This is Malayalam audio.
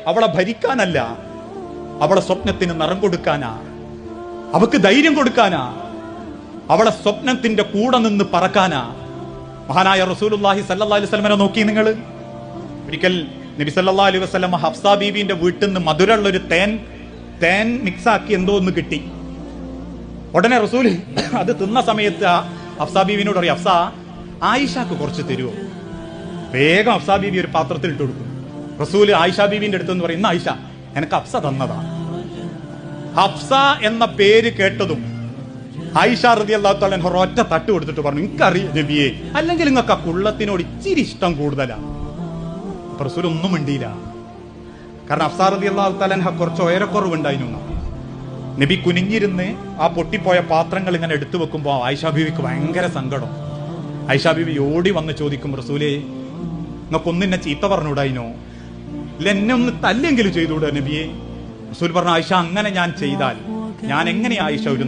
അവളെ ഭരിക്കാനല്ല, അവളെ സ്വപ്നത്തിന് നിറം കൊടുക്കാനാ, അവക്ക് ധൈര്യം കൊടുക്കാനാ, അവളെ സ്വപ്നത്തിന്റെ കൂടെ നിന്ന് പറക്കാനാ. മഹാനായ റസൂലുള്ളാഹി സ്വല്ലല്ലാഹി അലൈഹി വസല്ലമനെ നോക്കി നിങ്ങൾ. ഒരിക്കൽ നബി സല്ലല്ലാഹു അലൈഹി വസല്ലമ ഹഫ്സ ബീവിന്റെ വീട്ടിൽ നിന്ന് മധുരമുള്ളൊരു തേൻ മിക്സാക്കി എന്തോ ഒന്ന് കിട്ടി. ഉടനെ റസൂല് അത് തിന്ന സമയത്ത് ഹഫ്സ ബീവിനോട് പറയും, ഹഫ്സ, ആയിഷക്ക് കുറച്ച് തരുമോ? വേഗം ഹഫ്സ ബീവി ഒരു പാത്രത്തിൽ ഇട്ട് കൊടുക്കും. റസൂല് ആയിഷ ബീവിന്റെ അടുത്തെന്ന് പറയും, ആയിഷ, എനിക്ക് ഹഫ്സ തന്നതാ. ഹഫ്സ എന്ന പേര് കേട്ടതും ആയിഷ റളിയല്ലാഹു തആല അൻഹ ഒറ്റ തട്ട് കൊടുത്തിട്ട് പറഞ്ഞു, എനിക്കറിയാം നബിയെ, അല്ലെങ്കിൽ നിങ്ങൾക്ക് ആ കുള്ളത്തിനോട് ഇച്ചിരി ഇഷ്ടം കൂടുതലാ. റസൂൽ ഒന്നും മിണ്ടിയില്ല. കാരണം ഹഫ്സ റളിയല്ലാഹു തആല അൻഹ കുറച്ച് ഉയരക്കുറവുണ്ടായിരുന്നു. നബി കുനിഞ്ഞിരുന്ന് ആ പൊട്ടിപ്പോയ പാത്രങ്ങൾ ഇങ്ങനെ എടുത്തു വെക്കുമ്പോൾ ആയിഷ ബീവിക്ക് ഭയങ്കര സങ്കടം. ആയിഷ ബീവി ഓടി വന്ന് ചോദിക്കും, റസൂലേ, നിങ്ങൾക്കൊന്നിന്നെ ചീത്ത പറഞ്ഞുകൂടായിനോ? ഇല്ല, എന്നെ ഒന്ന് തല്ലെങ്കിലും ചെയ്തുകൂടാ നബിയെ? റസൂൽ പറഞ്ഞു, ആയിഷ, അങ്ങനെ ഞാൻ ചെയ്താൽ ഞാൻ എങ്ങനെ ആയിഷ ഒരു